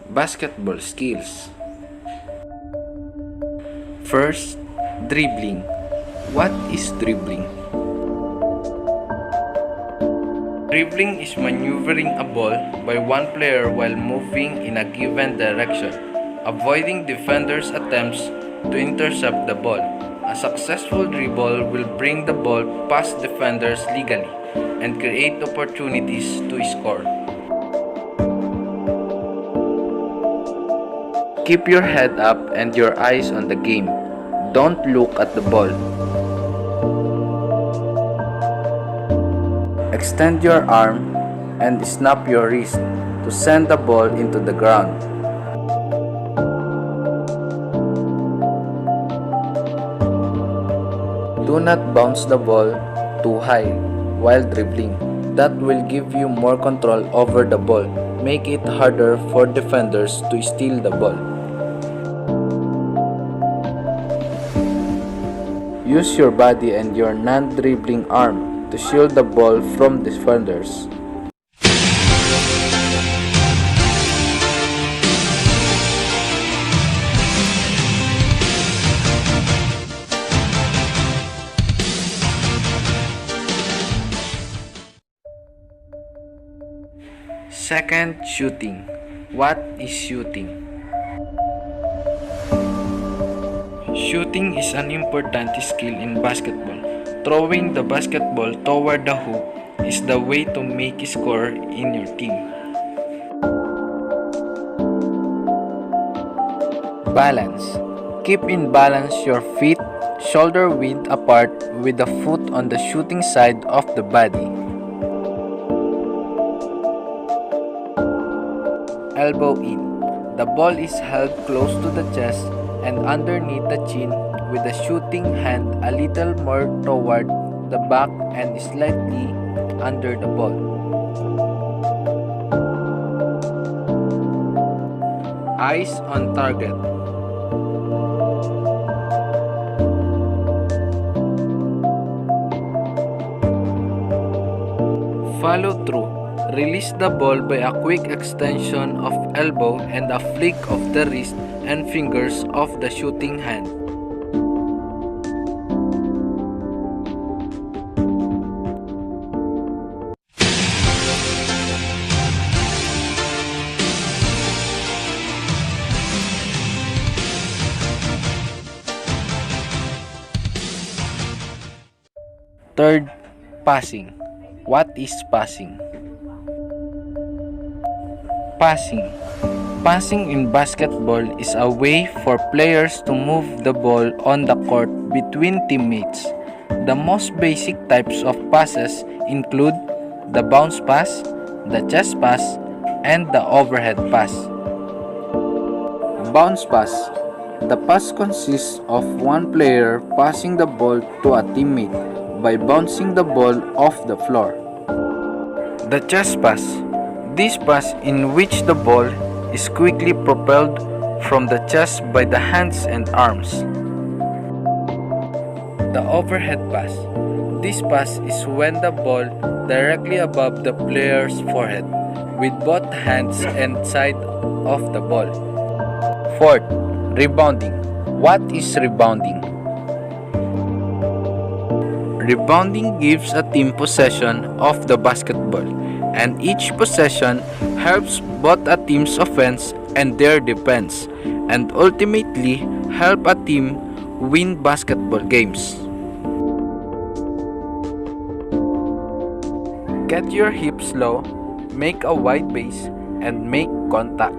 Basketball skills. First, dribbling. What is dribbling? Dribbling is maneuvering a ball by one player while moving in a given direction, avoiding defenders' attempts to intercept the ball. A successful dribble will bring the ball past defenders legally and create opportunities to score. Keep your head up and your eyes on the game. Don't look at the ball. Extend your arm and snap your wrist to send the ball into the ground. Do not bounce the ball too high while dribbling. That will give you more control over the ball, make it harder for defenders to steal the ball. Use your body and your non-dribbling arm to shield the ball from defenders. Second, shooting. What is shooting? Shooting is an important skill in basketball. Throwing the basketball toward the hoop is the way to make a score in your team. Balance. Keep in balance your feet shoulder width apart with the foot on the shooting side of the body. Elbow in. The ball is held close to the chest and underneath the chin with the shooting hand a little more toward the back and slightly under the ball. Eyes on target. Follow through. Release the ball by a quick extension of elbow and a flick of the wrist and fingers of the shooting hand. Third, passing. What is passing? Passing. Passing in basketball is a way for players to move the ball on the court between teammates. The most basic types of passes include the bounce pass, the chest pass, and the overhead pass. Bounce pass. The pass consists of one player passing the ball to a teammate by bouncing the ball off the floor. The chest pass. This pass in which the ball is quickly propelled from the chest by the hands and arms. The overhead pass. This pass is when the ball directly above the player's forehead with both hands and side of the ball. Fourth, rebounding. What is rebounding? Rebounding gives a team possession of the basketball, and each possession helps both a team's offense and their defense, and ultimately help a team win basketball games. Get your hips low, make a wide base, and make contact.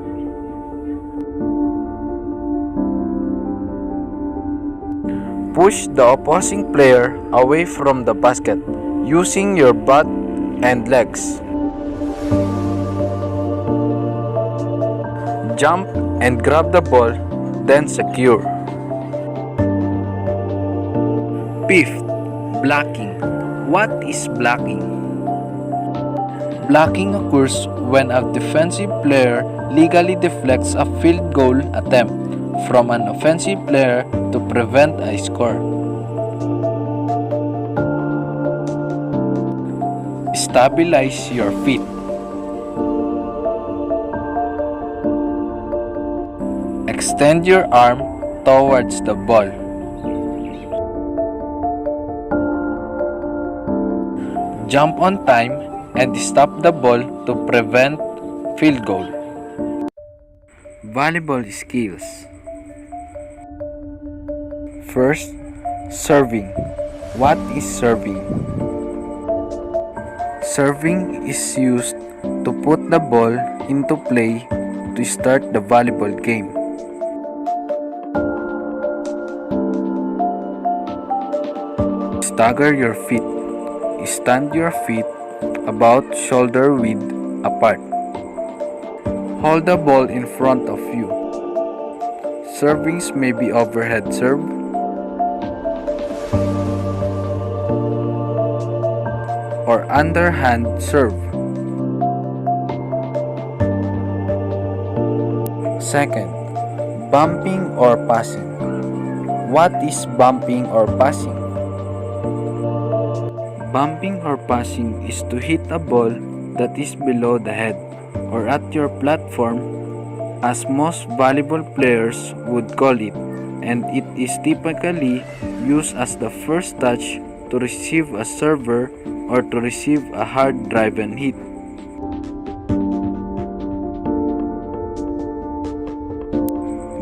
Push the opposing player away from the basket using your butt and legs. Jump and grab the ball, then secure. Fifth, blocking. What is blocking? Blocking occurs when a defensive player legally deflects a field goal attempt from an offensive player to prevent a score. Stabilize your feet. Extend your arm towards the ball. Jump on time and stop the ball to prevent field goal. Volleyball skills. First, serving. What is serving? Serving is used to put the ball into play to start the volleyball game. Stagger your feet. Stand your feet about shoulder width apart. Hold the ball in front of you. Servings may be overhead serve, or underhand serve. Second, bumping or passing. What is bumping or passing? Bumping or passing is to hit a ball that is below the head or at your platform, as most volleyball players would call it, and it is typically used as the first touch to receive a server or to receive a hard driven hit.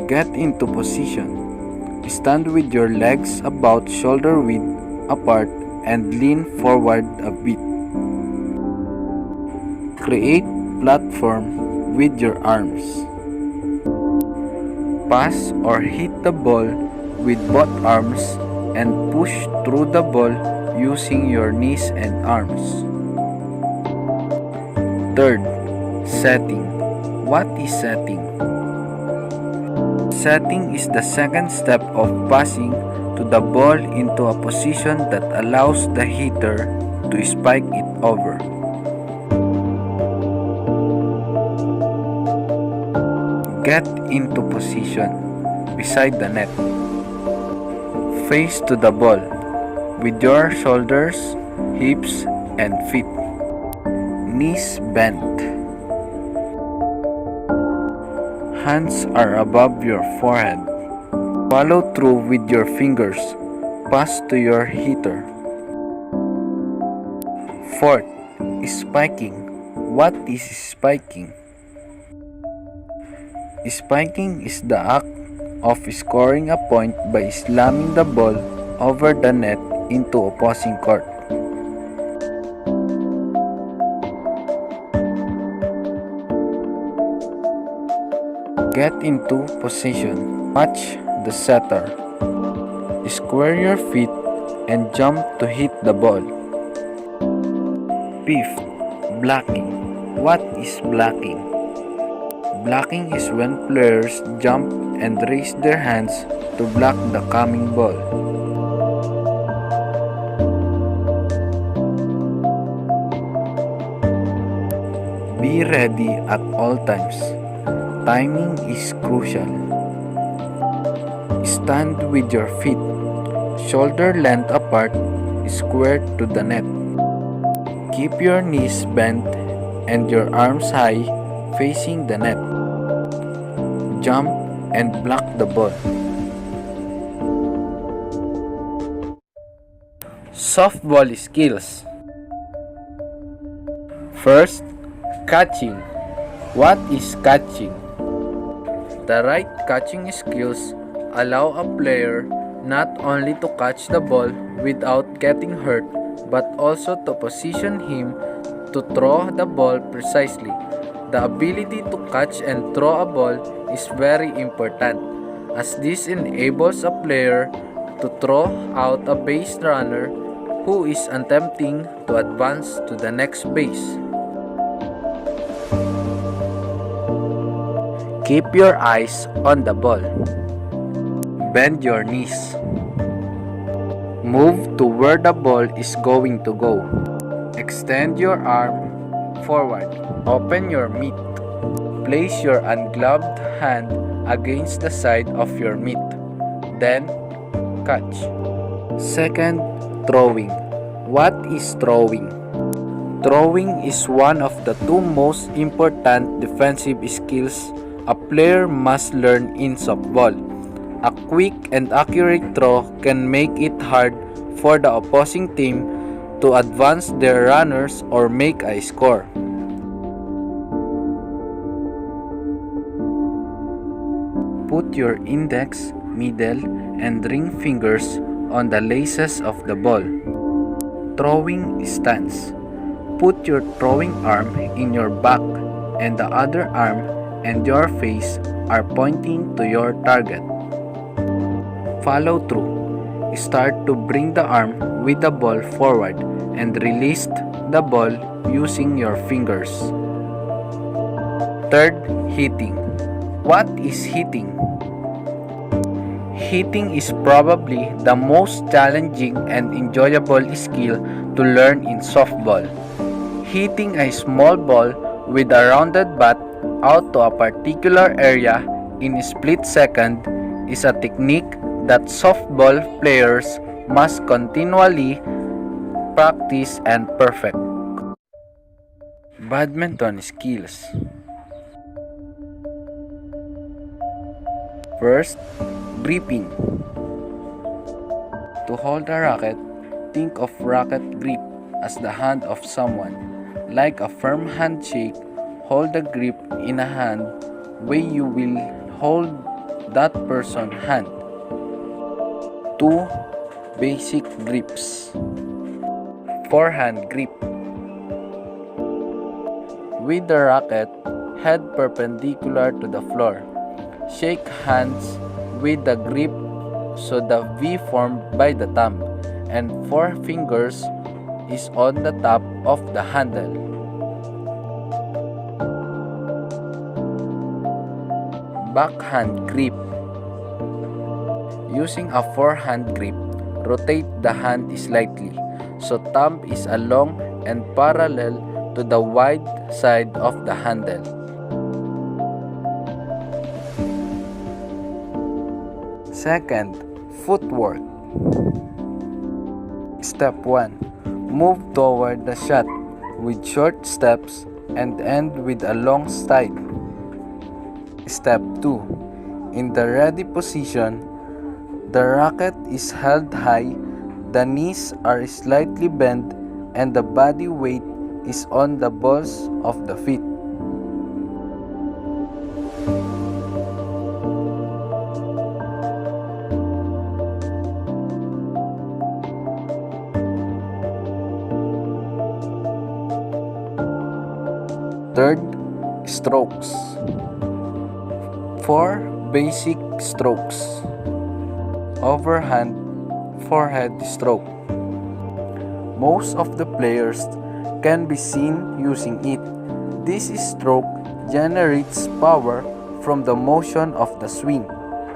Get into position. Stand with your legs about shoulder width apart and lean forward a bit. Create platform with your arms. Pass or hit the ball with both arms and push through the ball using your knees and arms. Third, setting. What is setting? Setting is the second step of passing to the ball into a position that allows the hitter to spike it over. Get into position beside the net. Face to the ball with your shoulders, hips, and feet. Knees bent. Hands are above your forehead. Follow through with your fingers. Pass to your hitter. Fourth, spiking. What is spiking? Spiking is the act of scoring a point by slamming the ball over the net into opposing court. Get into position. Watch the setter. Square your feet and jump to hit the ball. Fifth, blocking. What is blocking? Blocking is when players jump and raise their hands to block the coming ball. Be ready at all times. Timing is crucial. Stand with your feet, shoulder length apart, squared to the net. Keep your knees bent and your arms high, facing the net. Jump and block the ball. Softball skills. First, catching. What is catching? The right catching skills allow a player not only to catch the ball without getting hurt, but also to position him to throw the ball precisely. The ability to catch and throw a ball is very important, as this enables a player to throw out a base runner who is attempting to advance to the next base. Keep your eyes on the ball. Bend your knees. Move to where the ball is going to go. Extend your arm forward. Open your mitt. Place your ungloved hand against the side of your mitt. Then, catch. Second, throwing. What is throwing? Throwing is one of the two most important defensive skills a player must learn in softball. A quick and accurate throw can make it hard for the opposing team to advance their runners or make a score. Put your index, middle, and ring fingers on the laces of the ball. Throwing stance. Put your throwing arm in your back and the other arm and your face are pointing to your target. Follow through. Start to bring the arm with the ball forward and release the ball using your fingers. Third, hitting. What is hitting? Hitting is probably the most challenging and enjoyable skill to learn in softball. Hitting a small ball with a rounded bat out to a particular area in a split second is a technique that softball players must continually practice and perfect. Badminton skills. First, gripping. To hold a racket, think of racket grip as the hand of someone. Like a firm handshake, hold the grip in a hand way you will hold that person's hand. 2. Basic grips. Forehand grip. With the racket, head perpendicular to the floor. Shake hands with the grip so the V formed by the thumb and four fingers is on the top of the handle. Backhand grip. Using a forehand grip, rotate the hand slightly so thumb is along and parallel to the wide side of the handle. Second, footwork. Step 1. Move toward the shot with short steps and end with a long stride. Step 2. In the ready position, the racket is held high, the knees are slightly bent, and the body weight is on the balls of the feet. Third, strokes. 4 basic strokes. Overhand forehead stroke. Most of the players can be seen using it. This stroke generates power from the motion of the swing.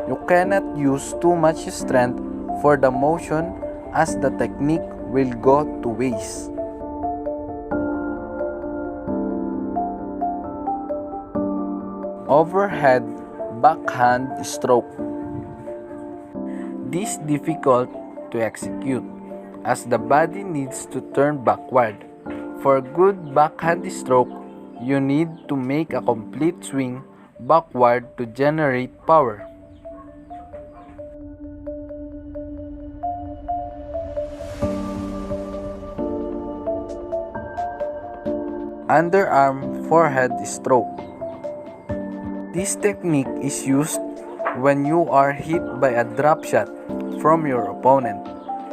You cannot use too much strength for the motion as the technique will go to waste. Overhead backhand stroke. This is difficult to execute as the body needs to turn backward. For a good backhand stroke, you need to make a complete swing backward to generate power. Underarm forehead stroke. This technique is used when you are hit by a drop shot from your opponent.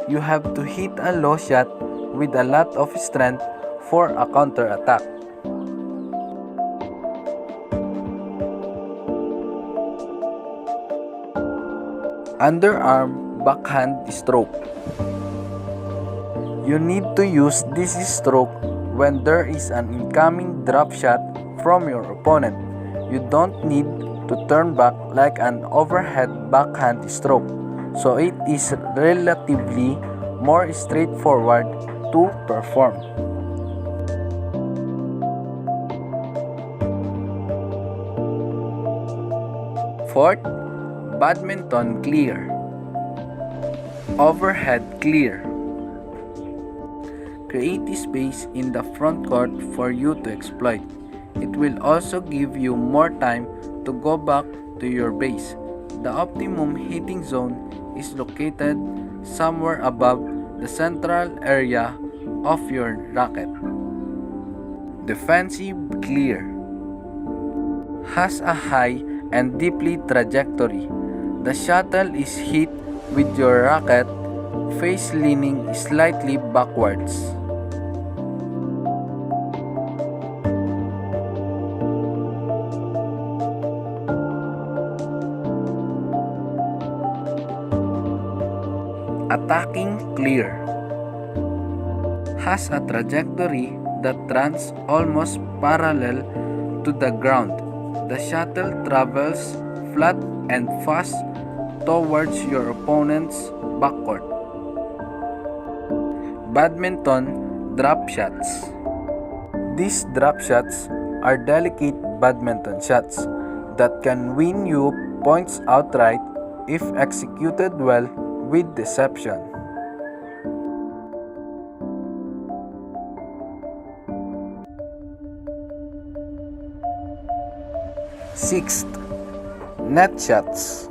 You have to hit a low shot with a lot of strength for a counter-attack. Underarm backhand stroke. You need to use this stroke when there is an incoming drop shot from your opponent. You don't need to turn back like an overhead backhand stroke, so it is relatively more straightforward to perform. Fourth, badminton clear. Overhead clear. Create space in the front court for you to exploit. It will also give you more time to go back to your base. The optimum hitting zone is located somewhere above the central area of your racket. Defensive clear has a high and deeply trajectory. The shuttle is hit with your racket face leaning slightly backwards. Attacking clear has a trajectory that runs almost parallel to the ground. The shuttle travels flat and fast towards your opponent's backcourt. Badminton drop shots. These drop shots are delicate badminton shots that can win you points outright if executed well with deception. Sixth, net shots.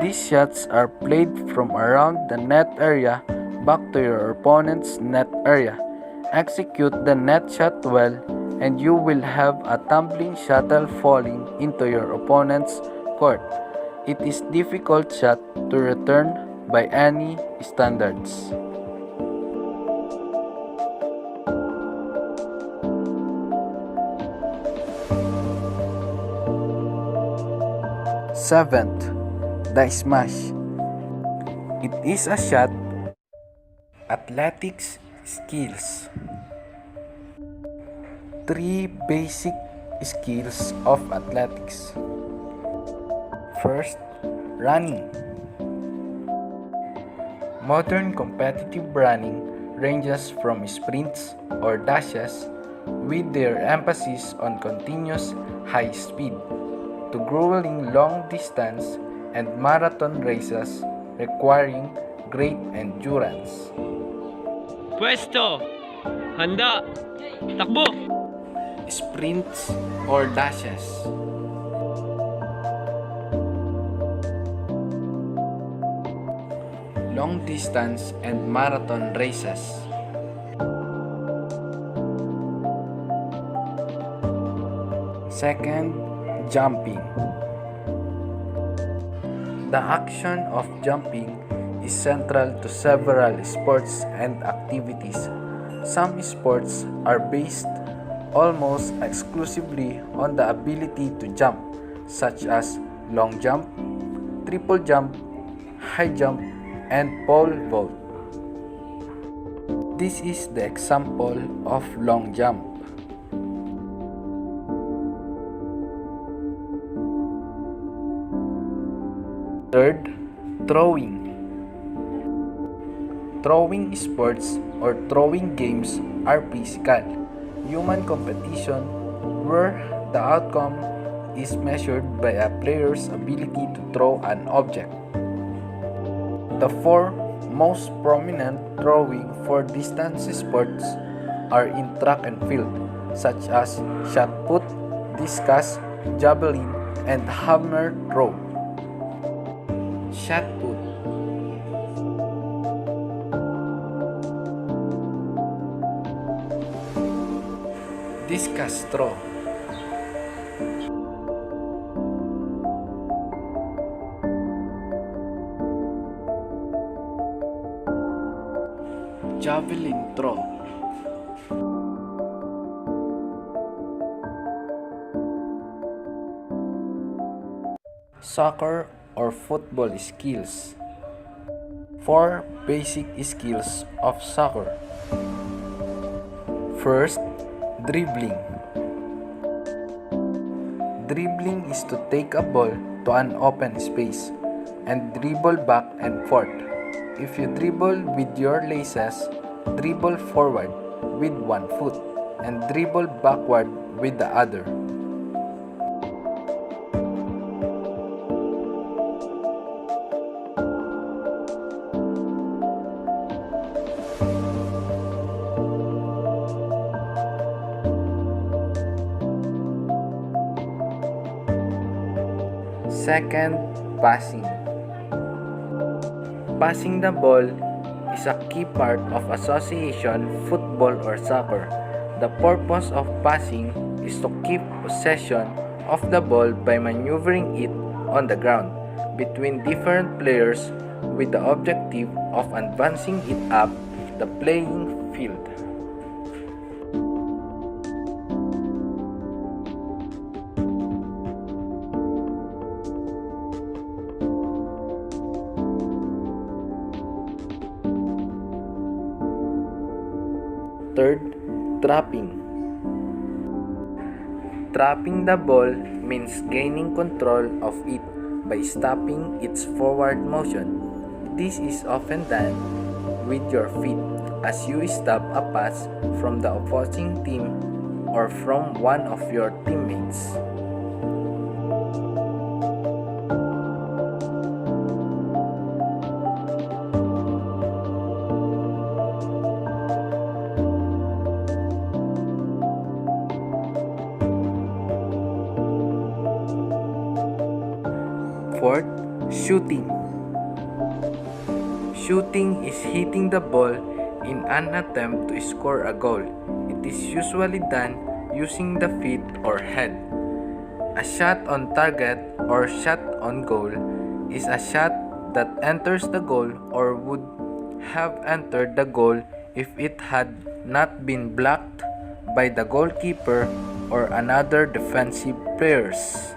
These shots are played from around the net area back to your opponent's net area. Execute the net shot well and you will have a tumbling shuttle falling into your opponent's court. It is difficult shot to return by any standards. Seventh, the smash. It is a shot athletics skills. 3 basic skills of athletics. First, running. Modern competitive running ranges from sprints or dashes with their emphasis on continuous high speed to grueling long distance and marathon races requiring great endurance. Pwesto! Handa! Takbo! Sprints or dashes. Long distance and marathon races. Second, jumping. The action of jumping is central to several sports and activities. Some sports are based almost exclusively on the ability to jump, such as long jump, triple jump, high jump, and pole vault. This is the example of long jump. Third, throwing. Throwing sports or throwing games are physical, human competition where the outcome is measured by a player's ability to throw an object. The 4 most prominent throwing for distance sports are in track and field, such as shot put, discus, javelin, and hammer throw. Shot put. Discus throw. Javelin throw. Soccer or football skills. 4 basic skills of soccer. First, dribbling. Dribbling is to take a ball to an open space and dribble back and forth. If you dribble with your laces, dribble forward with one foot and dribble backward with the other. Second, passing. Passing the ball is a key part of association football or soccer. The purpose of passing is to keep possession of the ball by maneuvering it on the ground between different players with the objective of advancing it up the playing field. Third, trapping. Trapping the ball means gaining control of it by stopping its forward motion. This is often done with your feet as you stop a pass from the opposing team or from one of your teammates. Fourth, shooting. Shooting is hitting the ball in an attempt to score a goal. It is usually done using the feet or head. A shot on target or shot on goal is a shot that enters the goal or would have entered the goal if it had not been blocked by the goalkeeper or another defensive players.